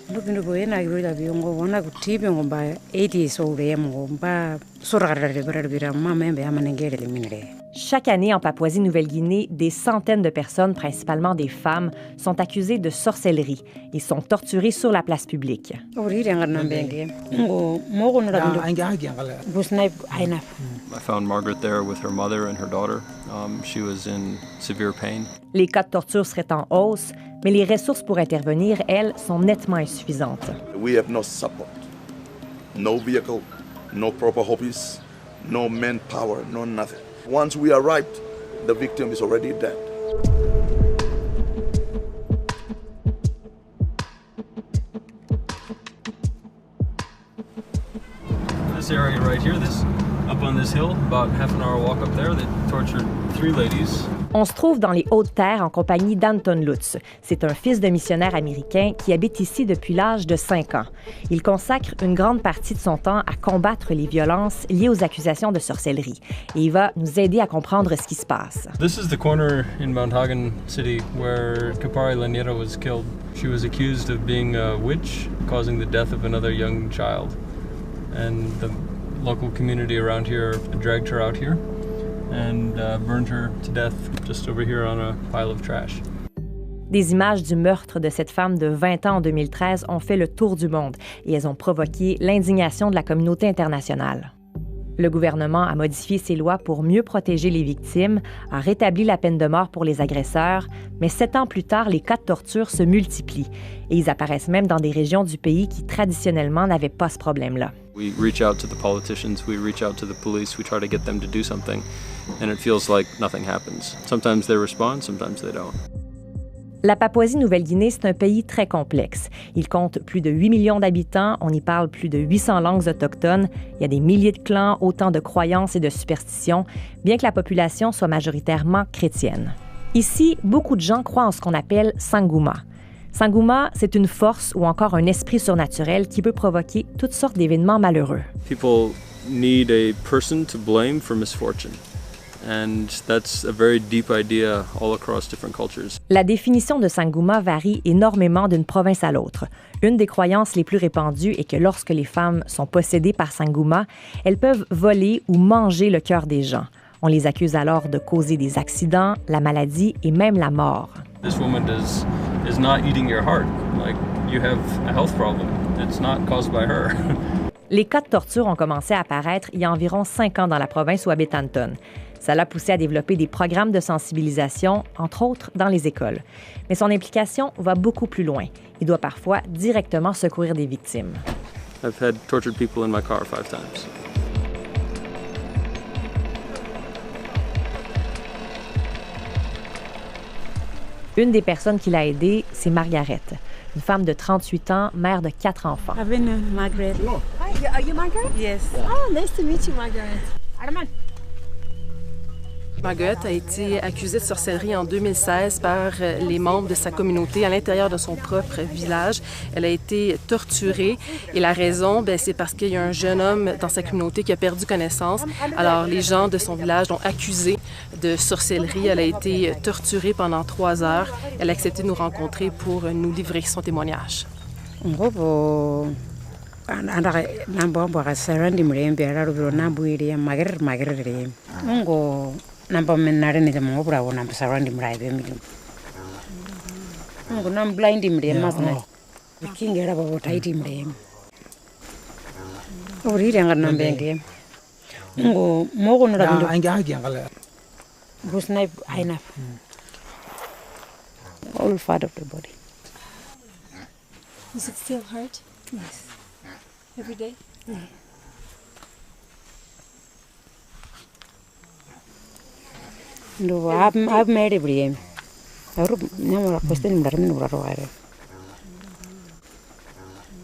Ndopindu boyena irola biongo wana kutibe ngomba 80 soule ngomba soragarare barabira mamembe amanengere liminere. Chaque année en Papouasie-Nouvelle-Guinée, des centaines de personnes, principalement des femmes, sont accusées de sorcellerie et sont torturées sur la place publique. I found Margaret there with her mother and her daughter. She was in severe pain. Les cas de torture seraient en hausse, mais les ressources pour intervenir, elles, sont nettement insuffisantes. We have no support, no vehicle, no proper hobbies, no manpower, no nothing. Once we arrived, the victim is already dead. This area right here, up on this hill, about half an hour walk up there, they tortured 3 ladies. On se trouve dans les Hautes-Terres en compagnie d'Anton Lutz. C'est un fils de missionnaire américain qui habite ici depuis l'âge de 5 ans. Il consacre une grande partie de son temps à combattre les violences liées aux accusations de sorcellerie. Et il va nous aider à comprendre ce qui se passe. This is the corner in Mount Hagen City where Kapari Laniero was killed. She was accused of being a witch, causing the death of another young child. And the local community around here dragged her out here and burned her to death just over here on a pile of trash. Des images du meurtre de cette femme de 20 ans en 2013 ont fait le tour du monde et elles ont provoqué l'indignation de la communauté internationale. Le gouvernement a modifié ses lois pour mieux protéger les victimes, a rétabli la peine de mort pour les agresseurs, mais 7 ans plus tard, les cas de torture se multiplient et ils apparaissent même dans des régions du pays qui traditionnellement n'avaient pas ce problème-là. We reach out to the politicians, we reach out to the police, we try to get them to do something, and it feels like nothing happens. Sometimes they respond, sometimes they don't. La Papouasie-Nouvelle-Guinée, c'est un pays très complexe. Il compte plus de 8 millions d'habitants, on y parle plus de 800 langues autochtones, il y a des milliers de clans, autant de croyances et de superstitions, bien que la population soit majoritairement chrétienne. Ici, beaucoup de gens croient en ce qu'on appelle Sanguma. Sanguma, c'est une force ou encore un esprit surnaturel qui peut provoquer toutes sortes d'événements malheureux. People need a person to blame for misfortune. And that's a very deep idea all across different cultures. La définition de Sanguma varie énormément d'une province à l'autre. Une des croyances les plus répandues est que lorsque les femmes sont possédées par Sanguma, elles peuvent voler ou manger le cœur des gens. On les accuse alors de causer des accidents, la maladie et même la mort. This woman is not eating your heart. Like, you have a health problem. It's not caused by her. Les cas de torture ont commencé à apparaître il y a environ 5 ans dans la province où habite Anton. Ça l'a poussé à développer des programmes de sensibilisation, entre autres dans les écoles. Mais son implication va beaucoup plus loin. Il doit parfois directement secourir des victimes. I've had tortured people in my car 5 times. Une des personnes qui l'a aidée, c'est Margaret, une femme de 38 ans, mère de 4 enfants. I've been Margaret. Hi, are you Margaret? Yes. Oh, nice to meet you, Margaret. Margaret a été accusée de sorcellerie en 2016 par les membres de sa communauté à l'intérieur de son propre village. Elle a été torturée et la raison, c'est parce qu'il y a un jeune homme dans sa communauté qui a perdu connaissance. Alors, les gens de son village l'ont accusée de sorcellerie. Elle a été torturée pendant 3 heures. Elle a accepté de nous rencontrer pour nous livrer son témoignage. Namba menare ni jamu obra wona mpasara ndi mraibe mi. Ngo nam blind mre masna. Kingera babo taiti mre. Ori ranga nambenge. Ngo mogo no rabindo. Anga hagi angala. Busnai aina. All part of the body. Does it still hurt? Yes. Every day? Yeah. No, I've made every game. I never question in the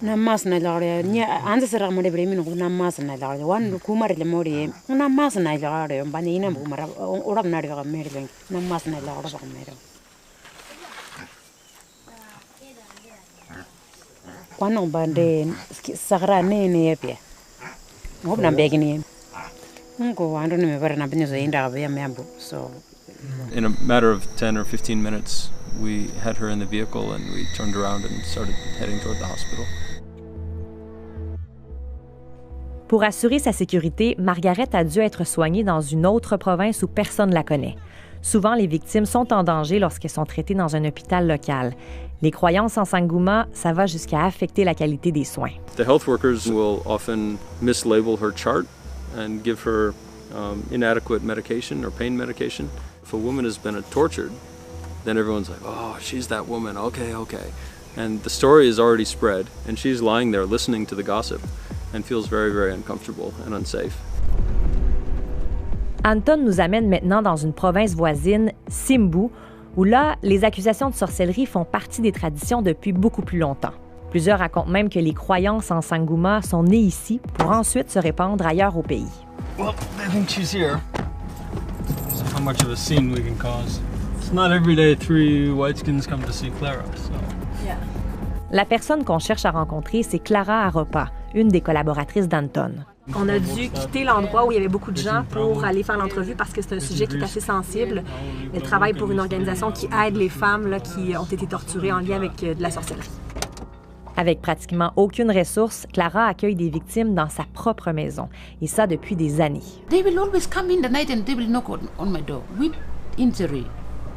Namas Nalaria, near answer Ramade Bremen of Namas Nalaria, one Kumar Lemori, Namas Nalaria, Banina Bumara, or of Nadia American, Namas Nalaria of America. One of Bande Sahara Nepia. Hope I'm begging him. I don't remember so in a matter of 10 or 15 minutes, we had her in the vehicle and we turned around and started heading toward the hospital. Pour assurer sa sécurité, Margaret a dû être soignée dans une autre province où personne ne la connaît. Souvent, les victimes sont en danger lorsqu'elles sont traitées dans un hôpital local. Les croyances en Sangoma, ça va jusqu'à affecter la qualité des soins. The health workers will often mislabel her chart and give her inadequate medication or pain medication. If a woman has been tortured, then everyone's like, oh, she's that woman, okay. And the story is already spread, and she's lying there listening to the gossip and feels very, very uncomfortable and unsafe. Anton nous amène maintenant dans une province voisine, Simbu, où là, les accusations de sorcellerie font partie des traditions depuis beaucoup plus longtemps. Plusieurs racontent même que les croyances en Sangoma sont nées ici pour ensuite se répandre ailleurs au pays. Well, I think she's here. So how much of a scene we can cause. It's not every day 3 whiteskins come to see Clara, so... Yeah. La personne qu'on cherche à rencontrer, c'est Clara Aropa, une des collaboratrices d'Anton. On a dû quitter l'endroit où il y avait beaucoup de gens pour aller faire l'entrevue parce que c'est un sujet qui est assez sensible. Elle travaille pour une organisation qui aide les femmes là, qui ont été torturées en lien avec de la sorcellerie. Avec pratiquement aucune ressource, Clara accueille des victimes dans sa propre maison, et ça depuis des années. They will always come in the night and they will knock on my door with injury,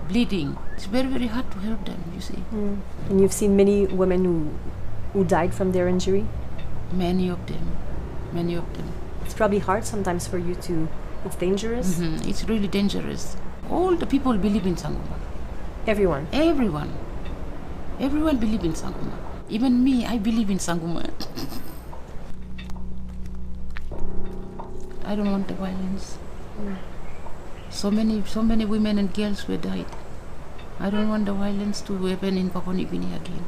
bleeding. It's very, very hard to help them, you see. And you've seen many women who died from their injury? Many of them. It's probably hard sometimes for you to... It's dangerous? Mm-hmm. It's really dangerous. All the people believe in Sangoma. Everyone? Everyone believe in Sangoma. Even me, I believe in Sangoma. I don't want the violence. So many women and girls were died. I don't want the violence to happen in Papua New Guinea again.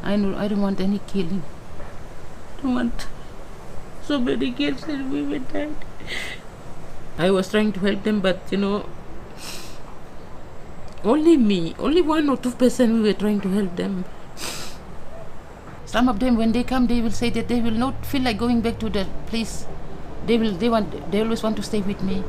I don't want any killing. I don't want so many girls and women died. I was trying to help them, but only 1 or 2% we were trying to help them. Some of them, when they come, they will say that they will not feel like going back to the place. They always want to stay with me.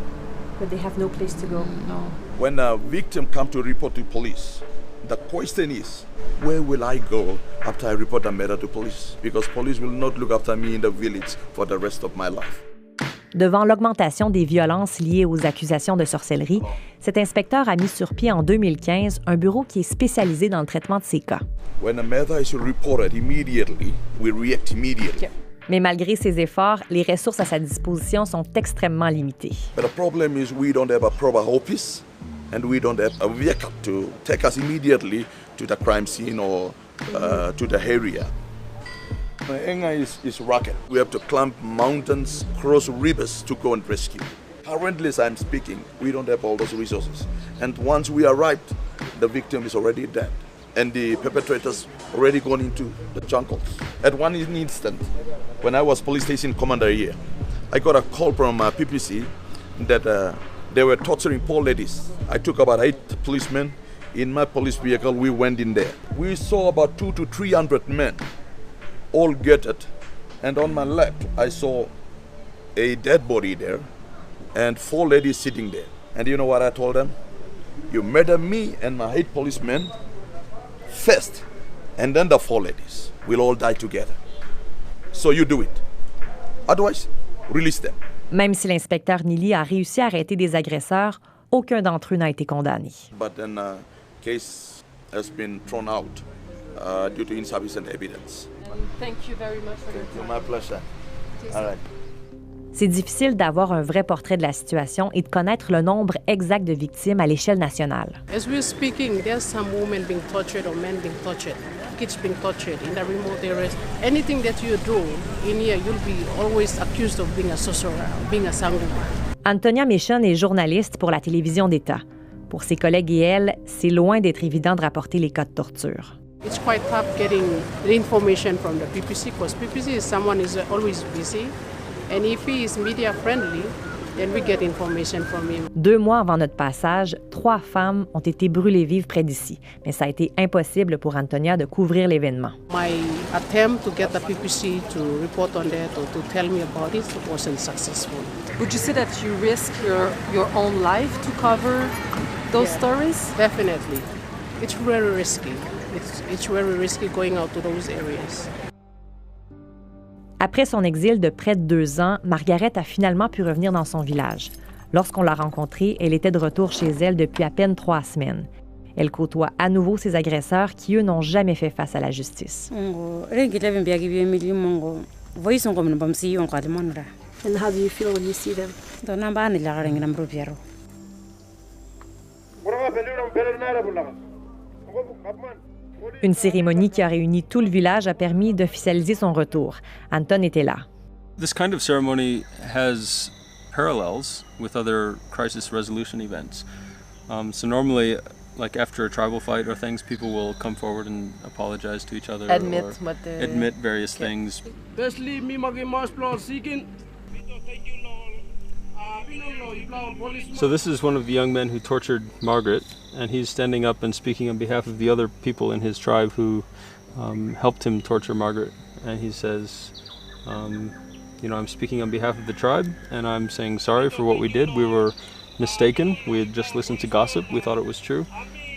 But they have no place to go. No. When a victim comes to report to police, the question is, where will I go after I report a matter to police? Because police will not look after me in the village for the rest of my life. Devant l'augmentation des violences liées aux accusations de sorcellerie, cet inspecteur a mis sur pied en 2015 un bureau qui est spécialisé dans le traitement de ces cas. When a matter is reported immediately, we react immediately. Mais malgré ses efforts, les ressources à sa disposition sont extrêmement limitées. But the problem is we don't have a proper office and we don't have a vehicle to take us immediately to the crime scene or to the area. Enga is rugged. We have to climb mountains, cross rivers to go and rescue. Currently, as I'm speaking, we don't have all those resources. And once we arrived, the victim is already dead. And the perpetrators already gone into the jungles. At one instant, when I was police station commander here, I got a call from PPC that they were torturing poor ladies. I took about 8 policemen. In my police vehicle, we went in there. We saw about 200 to 300 men, all gathered. And on my left, I saw a dead body there and 4 ladies sitting there. And you know what I told them? You murder me and my 8 policemen first, and then the 4 ladies will all die together. So you do it. Otherwise, release them. Même si l'inspecteur Nili a réussi à arrêter des agresseurs, aucun d'entre eux n'a été condamné. But then case has been thrown out due to insufficient evidence. Thank you very much for your time. My pleasure. All right. C'est difficile d'avoir un vrai portrait de la situation et de connaître le nombre exact de victimes à l'échelle nationale. As we're speaking, there's some women being tortured or men being tortured, kids being tortured in the remote areas. Anything that you do in here, you'll be always accused of being a sorcerer, being a sangoma. Antonia Michon est journaliste pour la télévision d'État. Pour ses collègues et elle, c'est loin d'être évident de rapporter les cas de torture. It's quite tough getting the information from the PPC because PPC is someone who's always busy. And if he is media friendly, then we get information from him. 2 mois avant notre passage, 3 femmes ont été brûlées vives près d'ici. Mais ça a été impossible pour Antonia de couvrir l'événement. My attempt to get the PPC to report on that or to tell me about it wasn't successful. Would you say that you risk your own life to cover those stories? Definitely. It's very risky. It's very risky going out to those areas. Après son exil de près de 2 ans, Margaret a finalement pu revenir dans son village. Lorsqu'on l'a rencontrée, elle était de retour chez elle depuis à peine 3 semaines. Elle côtoie à nouveau ses agresseurs qui, eux, n'ont jamais fait face à la justice. And how do you feel when you see them? Une cérémonie qui a réuni tout le village a permis d'officialiser son retour. Anton était là. This kind of ceremony has parallels with other crisis resolution events. So normally, like after a tribal fight or things, people will come forward and apologize to each other, Admit or what they... admit various things. So this is one of the young men who tortured Margaret, and he's standing up and speaking on behalf of the other people in his tribe who helped him torture Margaret. And he says, I'm speaking on behalf of the tribe, and I'm saying sorry for what we did. We were mistaken. We had just listened to gossip. We thought it was true,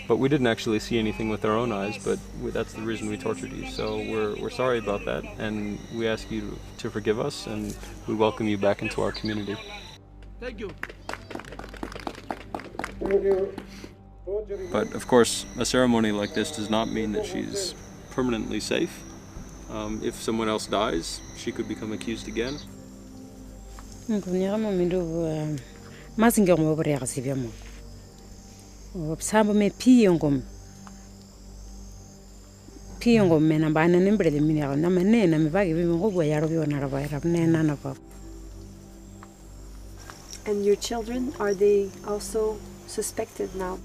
but we didn't actually see anything with our own eyes. But that's the reason we tortured you. So we're sorry about that, and we ask you to forgive us, and we welcome you back into our community. Thank you. But of course, a ceremony like this does not mean that she's permanently safe. If someone else dies, she could become accused again. And your children, are they also suspected now?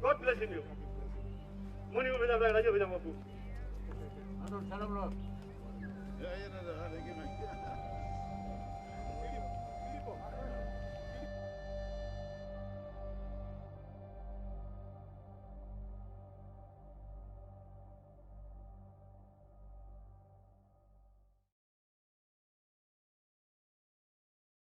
God bless you. Money